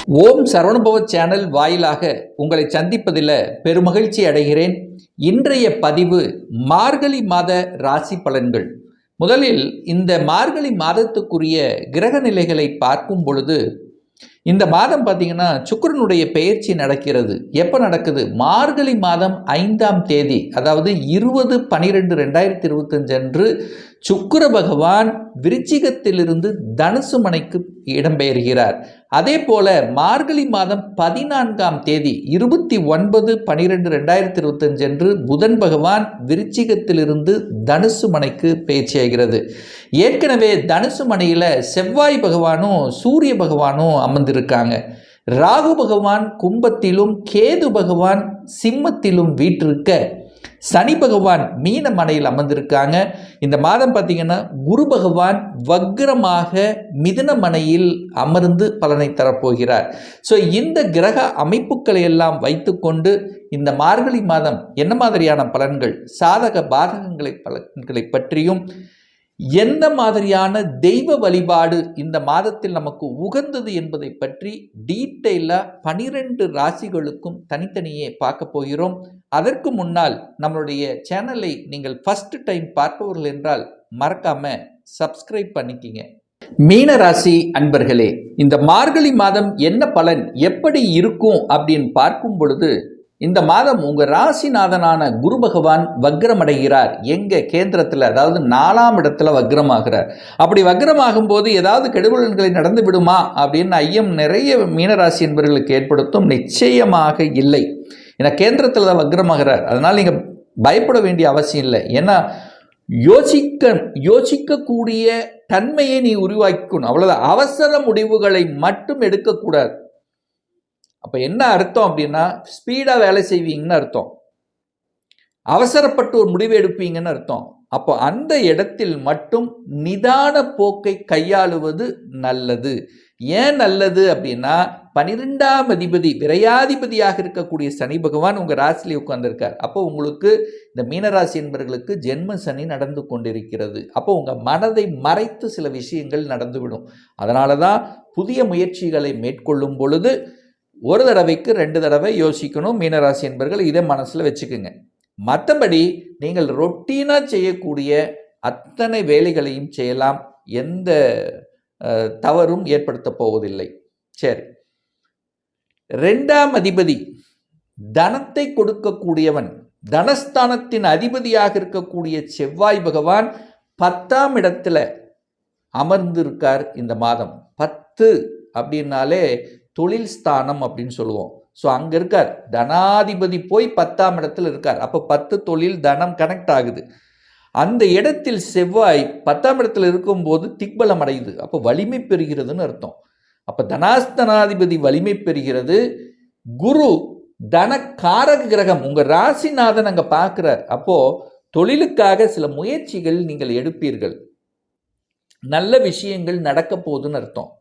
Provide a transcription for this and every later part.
ஓம் Saravanabhava channel வாயிலாக உங்களை சந்திப்பதில் பெருமகிழ்ச்சி அடைகிறேன். இன்றைய பதிவு மார்கழி மாத ராசி பலன்கள். முதலில் இந்த மார்கழி மாதத்துக்குரிய கிரக நிலைகளை பார்க்கும் பொழுது இந்த மாதம் பார்த்தீங்கன்னா சுக்கிரனுடைய பெயர்ச்சி நடக்கிறது. எப்போ நடக்குது? மார்கழி மாதம் 5ஆம் தேதி, அதாவது 20/12/2025 அன்று சுக்கிர பகவான் விருச்சிகத்திலிருந்து தனுசு மனைக்கு இடம்பெயர்கிறார். அதே போல மார்கழி மாதம் 14ஆம் தேதி 29/12/2025 அன்று புதன் பகவான் விருச்சிகத்திலிருந்து தனுசு மனைக்கு பெயர்ச்சியாகிறது. ஏற்கனவே தனுசு மனையில் செவ்வாய் பகவானும் சூரிய பகவானும் அமர்ந்திருக்காங்க. ராகு பகவான் கும்பத்திலும் கேது பகவான் சிம்மத்திலும் வீற்றிருக்க சனி பகவான் மீன மனையில் அமர்ந்திருக்காங்க. இந்த மாதம் பார்த்தீங்கன்னா குரு பகவான் வக்ரமாக மிதுன மனையில் அமர்ந்து பலனை தரப்போகிறார். ஸோ இந்த கிரக அமைப்புகளை எல்லாம் வைத்துக்கொண்டு இந்த மார்கழி மாதம் என்ன மாதிரியான பலன்கள், சாதக பலன்களை பற்றியும் எந்த மாதிரியான தெய்வ வழிபாடு இந்த மாதத்தில் நமக்கு உகந்தது என்பதை பற்றி டீட்டெயிலாக 12 ராசிகளுக்கும் தனித்தனியே பார்க்க போகிறோம். அதற்கு முன்னால் நம்மளுடைய சேனலை நீங்கள் ஃபர்ஸ்ட் டைம் பார்ப்பவர்கள் என்றால் மறக்காம சப்ஸ்கிரைப் பண்ணிக்கிங்க. மீன ராசி அன்பர்களே, இந்த மார்கழி மாதம் என்ன பலன் எப்படி இருக்கும் அப்படின்னு பார்க்கும் பொழுது, இந்த மாதம் உங்கள் ராசிநாதனான குரு பகவான் வக்ரமடைகிறார். எங்க கேந்திரத்தில், அதாவது 4ஆம் இடத்துல வக்ரமாகிறார். அப்படி வக்ரமாகும் போது ஏதாவது கெடுபலன்களை நடந்து விடுமா அப்படின்னு ஐயம் நிறைய மீனராசி என்பவர்களுக்கு ஏற்படுத்தும். நிச்சயமாக இல்லை. ஏன்னா கேந்திரத்தில் தான் வக்ரமாகிறார். அதனால் நீங்கள் பயப்பட வேண்டிய அவசியம் இல்லை. ஏன்னா யோசிக்கக்கூடிய தன்மையை நீ உருவாக்கணும், அவ்வளோதான். அவசர முடிவுகளை மட்டும் எடுக்கக்கூடாது. அப்போ என்ன அர்த்தம் அப்படின்னா, ஸ்பீடாக வேலை செய்வீங்கன்னு அர்த்தம், அவசரப்பட்டு ஒரு முடிவு எடுப்பீங்கன்னு அர்த்தம். அப்போ அந்த இடத்தில் மட்டும் நிதான போக்கை கையாளுவது நல்லது. ஏன் நல்லது அப்படின்னா, 12ஆம் அதிபதி விரையாதிபதியாக இருக்கக்கூடிய சனி பகவான் உங்கள் ராசியிலே உட்கார்ந்திருக்கார். அப்போ உங்களுக்கு இந்த மீனராசி என்பவர்களுக்கு ஜென்ம சனி நடந்து கொண்டிருக்கிறது. அப்போ உங்கள் மனதை மறைத்து சில விஷயங்கள் நடந்துவிடும். அதனால தான் புதிய முயற்சிகளை மேற்கொள்ளும் பொழுது ஒரு தடவைக்கு 2 தடவை யோசிக்கணும். மீனராசி என்பவர்கள் இதை மனசில் வச்சுக்குங்க. மற்றபடி நீங்கள் ரொட்டீனாக செய்யக்கூடிய அத்தனை வேலைகளையும் செய்யலாம், எந்த தவறும் ஏற்படுத்த போவதில்லை. சரி, 2ஆம் அதிபதி தனத்தை கொடுக்கக்கூடியவன், தனஸ்தானத்தின் அதிபதியாக இருக்கக்கூடிய செவ்வாய் பகவான் 10ஆம் இடத்துல அமர்ந்திருக்கார். இந்த மாதம் 10 அப்படின்னாலே தொழில் ஸ்தானம் அப்படின்னு சொல்லுவோம். ஸோ அங்கே இருக்கார். தனாதிபதி போய் 10ஆம் இடத்துல இருக்கார். அப்போ 10 தொழில் தனம் கனெக்ட் ஆகுது. அந்த இடத்தில் செவ்வாய் 10ஆம் இடத்துல இருக்கும்போது திக்பலம் அடையுது. அப்போ வலிமை பெறுகிறதுன்னு அர்த்தம். அப்போ தனாஸ்தனாதிபதி வலிமை பெறுகிறது. குரு தன காரக கிரகம் உங்கள் ராசிநாதன் அங்கே பார்க்குறார். அப்போது தொழிலுக்காக சில முயற்சிகள் நீங்கள் எடுப்பீர்கள், நல்ல விஷயங்கள் நடக்க போகுதுன்னு அர்த்தம்.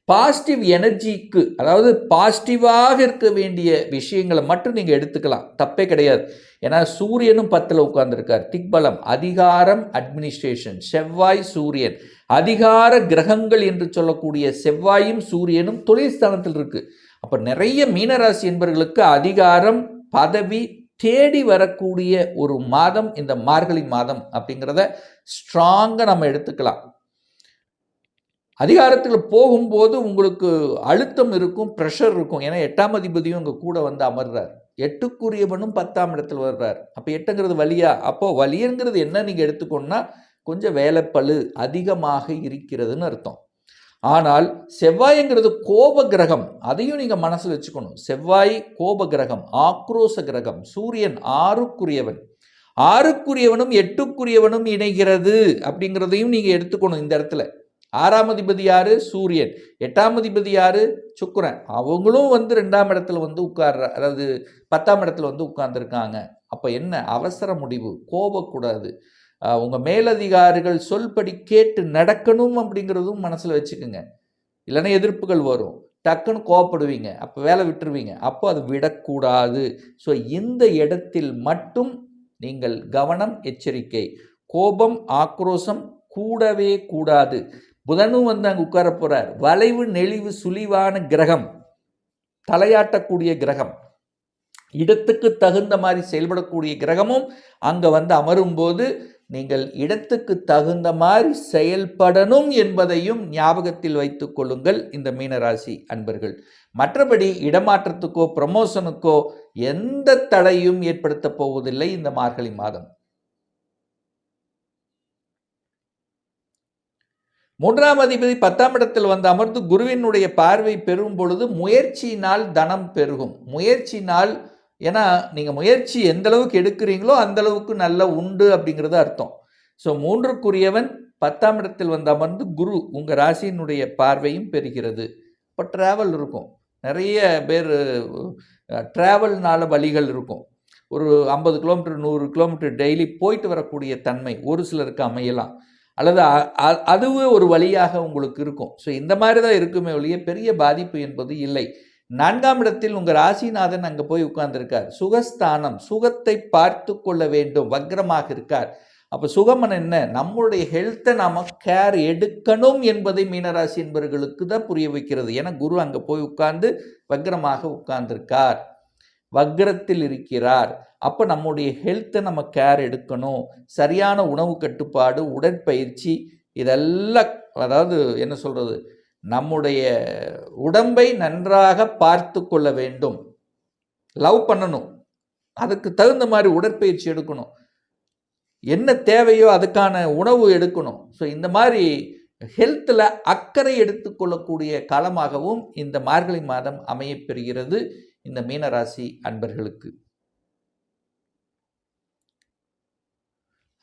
பாசிட்டிவ் எனர்ஜிக்கு, அதாவது பாசிட்டிவாக இருக்க வேண்டிய விஷயங்களை மட்டும் நீங்கள் எடுத்துக்கலாம், தப்பே கிடையாது. ஏன்னா சூரியனும் 10ல் உட்கார்ந்துருக்கார். திக்பலம், அதிகாரம், அட்மினிஸ்ட்ரேஷன். செவ்வாய் சூரியன் அதிகார கிரகங்கள் என்று சொல்லக்கூடிய செவ்வாயும் சூரியனும் தொழில் ஸ்தானத்தில் இருக்கு. அப்போ நிறைய மீனராசி என்பவர்களுக்கு அதிகாரம், பதவி தேடி வரக்கூடிய ஒரு மாதம் இந்த மார்கழி மாதம் அப்படிங்கிறத ஸ்ட்ராங்காக நம்ம எடுத்துக்கலாம். அதிகாரத்தில் போகும்போது உங்களுக்கு அழுத்தம் இருக்கும், ப்ரெஷர் இருக்கும். ஏன்னா 8ஆம் அதிபதியும் உங்கள் கூட வந்து அமர்றார். 8க்குரியவனும் 10ஆம் இடத்துல வர்றார். அப்போ 8ங்கிறது வலியா? அப்போது வலிங்கிறது என்ன நீங்கள் எடுத்துக்கோன்னா, கொஞ்சம் வேலைப்பளு அதிகமாக இருக்கிறதுன்னு அர்த்தம். ஆனால் செவ்வாய்ங்கிறது கோப கிரகம், அதையும் நீங்கள் மனசில் வச்சுக்கணும். செவ்வாய் கோப கிரகம், ஆக்ரோஷ கிரகம். சூரியன் 6க்குரியவன், 6க்குரியவனும் 8க்குரியவனும் இணைகிறது அப்படிங்கிறதையும் நீங்கள் எடுத்துக்கணும். இந்த இடத்துல 6ஆம் அதிபதி யாரு? சூரியன். 8ஆம் அதிபதி யாரு? சுக்கிரன். அவங்களும் வந்து 2ஆம் இடத்துல வந்து உட்கார்ற, அதாவது 10ஆம் இடத்துல வந்து உட்கார்ந்துருக்காங்க. அப்போ என்ன? அவசர முடிவு, கோபக்கூடாது. உங்கள் மேலதிகாரிகள் சொல்படி கேட்டு நடக்கணும் அப்படிங்கிறதும் மனசில் வச்சுக்கோங்க. இல்லைன்னா எதிர்ப்புகள் வரும், டக்குன்னு கோபப்படுவீங்க, அப்போ வேலை விட்டுருவீங்க. அப்போ அது விடக்கூடாது. ஸோ இந்த இடத்தில் மட்டும் நீங்கள் கவனம், எச்சரிக்கை. கோபம், ஆக்ரோஷம் கூடவே கூடாது. புதனும் வந்து அங்கே உட்கார போகிறார். வளைவு நெளிவு சுழிவான கிரகம். தலையாட்டக்கூடிய கிரகம், இடத்துக்கு தகுந்த மாதிரி செயல்படக்கூடிய கிரகமும் அங்கே வந்து அமரும்போது நீங்கள் இடத்துக்கு தகுந்த மாதிரி செயல்படணும் என்பதையும் ஞாபகத்தில் வைத்துக் கொள்ளுங்கள் இந்த மீனராசி அன்பர்கள். மற்றபடி இடமாற்றத்துக்கோ ப்ரமோஷனுக்கோ எந்த தடையும் ஏற்படுத்த போவதில்லை இந்த மார்கழி மாதம். 3ஆம் அதிபதி 10ஆம் இடத்தில் வந்து அமர்ந்து குருவினுடைய பார்வை பெறும் பொழுது முயற்சியினால் தனம் பெருகும். முயற்சினால், ஏன்னா நீங்கள் முயற்சி எந்த அளவுக்கு எடுக்கிறீங்களோ அந்த அளவுக்கு நல்ல உண்டு அப்படிங்கிறது அர்த்தம். ஸோ 3க்குரியவன் 10ஆம் இடத்தில் வந்து அமர்ந்து குரு உங்கள் ராசியினுடைய பார்வையும் பெறுகிறது. இப்போ ட்ராவல் இருக்கும், நிறைய பேர் ட்ராவல்னால வழிகள் இருக்கும். ஒரு 50 கிலோமீட்டர் 100 கிலோமீட்டர் டெய்லி போயிட்டு வரக்கூடிய தன்மை ஒரு சிலருக்கு அமையலாம், அல்லது அதுவே ஒரு வழியாக உங்களுக்கு இருக்கும். ஸோ இந்த மாதிரி தான் இருக்குமே ஒழிய பெரிய பாதிப்பு என்பது இல்லை. 4ஆம் இடத்தில் உங்கள் ராசிநாதன் அங்கே போய் உட்கார்ந்துருக்கார். சுகஸ்தானம், சுகத்தை பார்த்து கொள்ள வேண்டும், வக்ரமாக இருக்கார். அப்போ சுகமன் என்ன, நம்மளுடைய ஹெல்த்தை நாம் கேர் எடுக்கணும் என்பதை மீனராசி என்பவர்களுக்கு தான் புரிய வைக்கிறது. ஏன்னா குரு அங்கே போய் உட்கார்ந்து வக்ரமாக உட்கார்ந்துருக்கார், வக்ரத்தில் இருக்கிறார். அப்போ நம்முடைய ஹெல்த்தை நம்ம கேர் எடுக்கணும். சரியான உணவு கட்டுப்பாடு, உடற்பயிற்சி, இதெல்லாம், அதாவது என்ன சொல்கிறது, நம்முடைய உடம்பை நன்றாக பார்த்து கொள்ள வேண்டும். லவ் பண்ணணும், அதுக்கு தகுந்த மாதிரி உடற்பயிற்சி எடுக்கணும், என்ன தேவையோ அதுக்கான உணவு எடுக்கணும். ஸோ இந்த மாதிரி ஹெல்த்தில் அக்கறை எடுத்துக்கொள்ளக்கூடிய காலமாகவும் இந்த மார்கழி மாதம் அமையப்பெறுகிறது இந்த மீனராசி அன்பர்களுக்கு.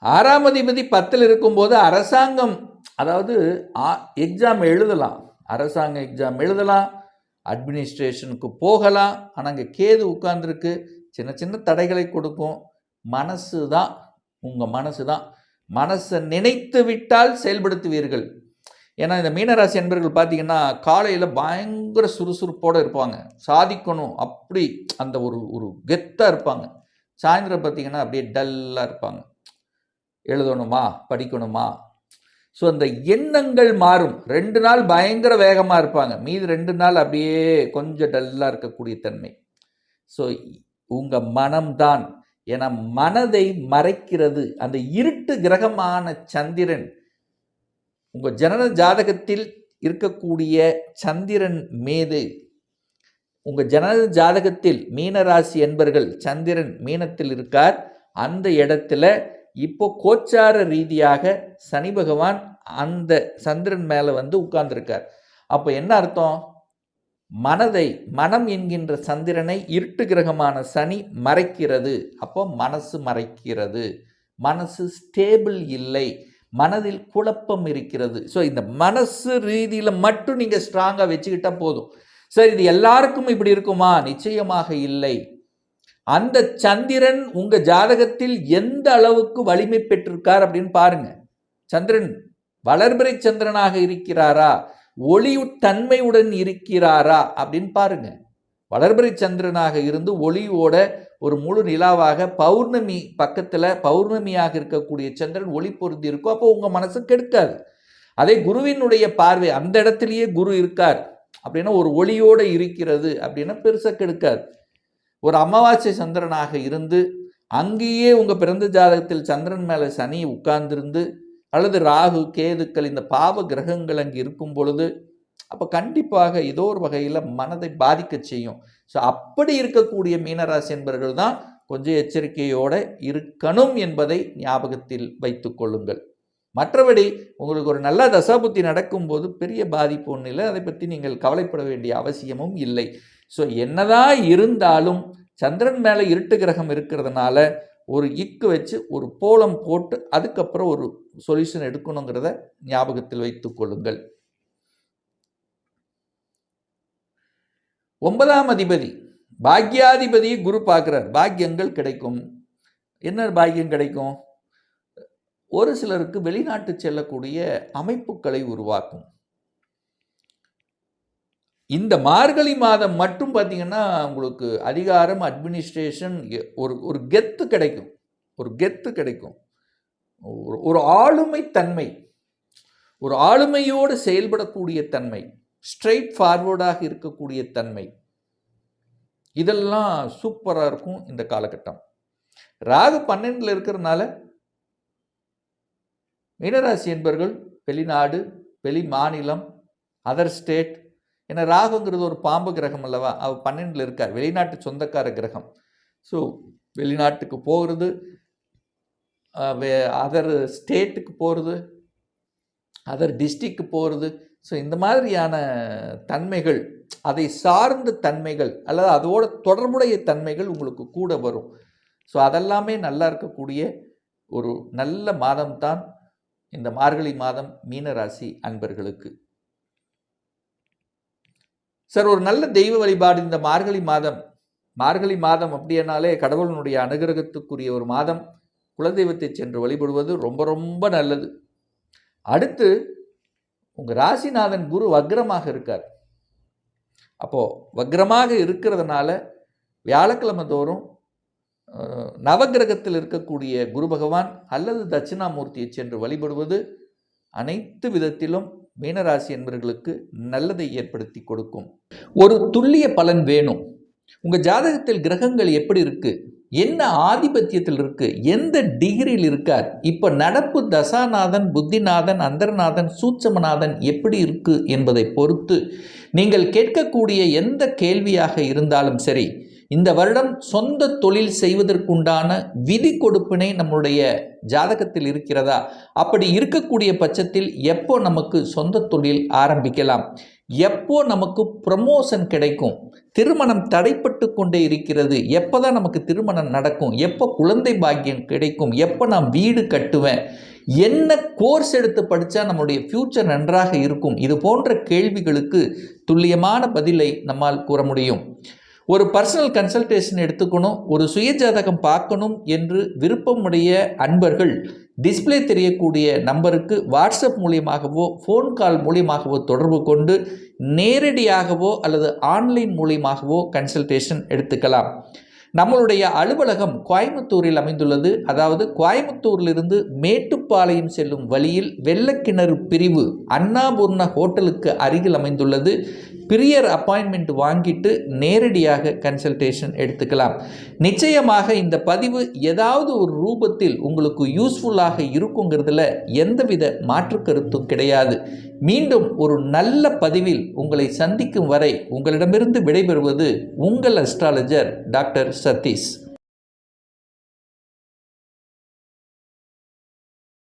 6ஆம் அதிபதி 10ல் இருக்கும்போது அரசாங்கம், அதாவது எக்ஸாம் எழுதலாம், அரசாங்க எக்ஸாம் எழுதலாம், அட்மினிஸ்ட்ரேஷனுக்கு போகலாம். ஆனால் அங்கே கேது உட்கார்ந்துருக்கு, சின்ன சின்ன தடைகளை கொடுக்கும். மனசு தான், உங்கள் மனசு தான். மனசை நினைத்து விட்டால் செயல்படுத்துவீர்கள். ஏன்னா இந்த மீனராசி அன்பர்கள் பார்த்தீங்கன்னா காலையில் பயங்கர சுறுசுறுப்போடு இருப்பாங்க, சாதிக்கணும் அப்படி அந்த ஒரு கெத்தாக இருப்பாங்க. சாயந்தரம் பார்த்தீங்கன்னா அப்படியே டல்லாக இருப்பாங்க, எழுதணுமா படிக்கணுமா. ஸோ அந்த எண்ணங்கள் மாறும். 2 நாள் பயங்கர வேகமாக இருப்பாங்க, மீது 2 நாள் அப்படியே கொஞ்சம் டல்லாக இருக்கக்கூடிய தன்மை. ஸோ உங்கள் மனம்தான், ஏன்னா மனதை மறைக்கிறது அந்த இருட்டு கிரகமான சந்திரன். உங்கள் ஜனன ஜாதகத்தில் இருக்கக்கூடிய சந்திரன் மீது, உங்கள் ஜனன ஜாதகத்தில் மீனராசி என்பர்கள் சந்திரன் மீனத்தில் இருக்கார். அந்த இடத்துல இப்போ கோச்சார ரீதியாக சனி பகவான் அந்த சந்திரன் மேலே வந்து உட்கார்ந்துருக்கார். அப்போ என்ன அர்த்தம், மனம் என்கின்ற சந்திரனை இருட்டு கிரகமான சனி மறைக்கிறது. அப்போ மனசு மறைக்கிறது, மனசு ஸ்டேபிள் இல்லை, மனதில் குழப்பம் இருக்கிறது. ஸோ இந்த மனசு ரீதியில் மட்டும் நீங்கள் ஸ்ட்ராங்காக வச்சுக்கிட்டா போதும். சார் இது எல்லாருக்கும் இப்படி இருக்குமா? நிச்சயமாக இல்லை. அந்த சந்திரன் உங்க ஜாதகத்தில் எந்த அளவுக்கு வலிமை பெற்றிருக்கார் அப்படின்னு பாருங்க. சந்திரன் வளர்பிறை சந்திரனாக இருக்கிறாரா, ஒளி தன்மையுடன் இருக்கிறாரா அப்படின்னு பாருங்க. வளர்பிறை சந்திரனாக இருந்து ஒளியோட ஒரு முழு நிலாவாக பௌர்ணமி பக்கத்தில் பௌர்ணமியாக இருக்கக்கூடிய சந்திரன் ஒளி பொருந்தி இருக்கும். அப்போ உங்கள் மனசு கெடுக்காது. அதே குருவினுடைய பார்வை, அந்த இடத்துலையே குரு இருக்கார் அப்படின்னா ஒரு ஒளியோடு இருக்கிறது அப்படின்னா பெருசாக கெடுக்காது. ஒரு அமாவாசை சந்திரனாக இருந்து அங்கேயே உங்கள் பிறந்த ஜாதகத்தில் சந்திரன் மேலே சனி உட்கார்ந்திருந்து, அல்லது ராகு கேதுக்கள் இந்த பாவ கிரகங்கள் அங்கே இருக்கும் பொழுது, அப்போ கண்டிப்பாக ஏதோ ஒரு வகையில் மனதை பாதிக்க செய்யும். ஸோ அப்படி இருக்கக்கூடிய மீனராசி என்பவர்கள் தான் கொஞ்சம் எச்சரிக்கையோடு இருக்கணும் என்பதை ஞாபகத்தில் வைத்து கொள்ளுங்கள். மற்றபடி உங்களுக்கு ஒரு நல்ல தசாபுத்தி நடக்கும்போது பெரிய பாதிப்பு ஒன்றும் இல்லை, அதை பற்றி நீங்கள் கவலைப்பட வேண்டிய அவசியமும் இல்லை. ஸோ என்னதான் இருந்தாலும் சந்திரன் மேலே இருட்டு கிரகம் இருக்கிறதுனால ஒரு இக்கு வச்சு ஒரு கோலம் போட்டு அதுக்கப்புறம் ஒரு சொல்யூஷன் எடுக்கணுங்கிறத ஞாபகத்தில் வைத்துக் கொள்ளுங்கள். 9ஆம் அதிபதி பாக்யாதிபதியை குரு பார்க்கிறார். பாக்கியங்கள் கிடைக்கும். என்ன பாக்கியம் கிடைக்கும்? ஒரு சிலருக்கு வெளிநாட்டு செல்லக்கூடிய அமைப்புகளை உருவாக்கும். இந்த மார்கழி மாதம் மட்டும் பார்த்தீங்கன்னா உங்களுக்கு அதிகாரம், அட்மினிஸ்ட்ரேஷன், ஒரு கெத்து கிடைக்கும், ஒரு கெத்து கிடைக்கும், ஒரு ஆளுமை தன்மை, ஒரு ஆளுமையோடு செயல்படக்கூடிய தன்மை, ஸ்ட்ரெயிட் ஃபார்வர்டாக இருக்கக்கூடிய தன்மை, இதெல்லாம் சூப்பராக இருக்கும் இந்த காலகட்டம். ராகு 12ல் இருக்கிறதுனால மீனராசி என்பர்கள் வெளிநாடு, வெளி மாநிலம், அதர் ஸ்டேட், ஏன்னா ராகுங்கிறது ஒரு பாம்பு கிரகம் அல்லவா, அவர் 12ல் இருக்கார், வெளிநாட்டு சொந்தக்கார கிரகம். ஸோ வெளிநாட்டுக்கு போகிறது, அதர் ஸ்டேட்டுக்கு போகிறது, அதர் டிஸ்ட்ரிக்ட் போகிறது. ஸோ இந்த மாதிரியான தன்மைகள், அதை சார்ந்த தன்மைகள் அல்லது அதோட தொடர்புடைய தன்மைகள் உங்களுக்கு கூட வரும். ஸோ அதெல்லாமே நல்லா இருக்கக்கூடிய ஒரு நல்ல மாதம்தான் இந்த மார்கழி மாதம் மீனராசி அன்பர்களுக்கு. சார், ஒரு நல்ல தெய்வ வழிபாடு இந்த மார்கழி மாதம் அப்படின்னாலே கடவுளினுடைய அனுகிரகத்துக்குரிய ஒரு மாதம். குலதெய்வத்தை சென்று வழிபடுவது ரொம்ப ரொம்ப நல்லது. அடுத்து உங்கள் ராசிநாதன் குரு வக்ரமாக இருக்கார். அப்போது வக்ரமாக இருக்கிறதுனால வியாழக்கிழமை தோறும் நவகிரகத்தில் இருக்கக்கூடிய குரு பகவான் அல்லது தட்சிணாமூர்த்தியை சென்று வழிபடுவது அனைத்து விதத்திலும் மீனராசி என்பவர்களுக்கு நல்லதை ஏற்படுத்தி கொடுக்கும். ஒரு துல்லிய பலன் வேணும். உங்கள் ஜாதகத்தில் கிரகங்கள் எப்படி இருக்குது, என்ன ஆதிபத்தியத்தில் இருக்குது, எந்த டிகிரியில் இருக்கார், இப்போ நடப்பு தசாநாதன், புத்திநாதன், அந்தரநாதன், சூட்சமநாதன் எப்படி இருக்குது என்பதை பொறுத்து நீங்கள் கேட்கக்கூடிய எந்த கேள்வியாக இருந்தாலும் சரி, இந்த வருடம் சொந்த தொழில் செய்வதற்குண்டான விதி கொடுப்பினை நம்முடைய ஜாதகத்தில் இருக்கிறதா, அப்படி இருக்கக்கூடிய பட்சத்தில் எப்போ நமக்கு சொந்த தொழில் ஆரம்பிக்கலாம், எப்போ நமக்கு ப்ரமோஷன் கிடைக்கும், திருமணம் தடைப்பட்டு கொண்டே இருக்கிறது, எப்போ தான் நமக்கு திருமணம் நடக்கும், எப்போ குழந்தை பாக்கியம் கிடைக்கும், எப்போ நான் வீடு கட்டுவேன், என்ன கோர்ஸ் எடுத்து படித்தா நம்முடைய ஃப்யூச்சர் நன்றாக இருக்கும், இது போன்ற கேள்விகளுக்கு துல்லியமான பதிலை நம்மால் கூற முடியும். ஒரு பர்சனல் கன்சல்டேஷன் எடுத்துக்கணும், ஒரு சுயஜாதகம் பார்க்கணும் என்று விருப்பமுடைய அன்பர்கள் டிஸ்பிளே தெரியக்கூடிய நம்பருக்கு வாட்ஸ்அப் மூலியமாகவோ ஃபோன் கால் மூலியமாகவோ தொடர்பு கொண்டு நேரடியாகவோ அல்லது ஆன்லைன் மூலியமாகவோ கன்சல்டேஷன் எடுத்துக்கலாம். நம்மளுடைய அலுவலகம் கோயம்புத்தூரில் அமைந்துள்ளது. அதாவது கோயம்புத்தூரிலிருந்து மேட்டுப்பாளையம் செல்லும் வழியில் வெள்ளக்கிணறு பிரிவு அண்ணாபூர்ண ஹோட்டலுக்கு அருகில் அமைந்துள்ளது. பிரியர் அப்பாயின்மெண்ட் வாங்கிட்டு நேரடியாக கன்சல்டேஷன் எடுத்துக்கலாம். நிச்சயமாக இந்த பதிவு ஏதாவது ஒரு ரூபத்தில் உங்களுக்கு யூஸ்ஃபுல்லாக இருக்குங்கிறதுல எந்தவித மாற்று கருத்தும் கிடையாது. மீண்டும் ஒரு நல்ல பதிவில் உங்களை சந்திக்கும் வரை உங்களிடமிருந்து விடைபெறுவது உங்கள் அஸ்ட்ராலஜர் டாக்டர் சதீஷ்.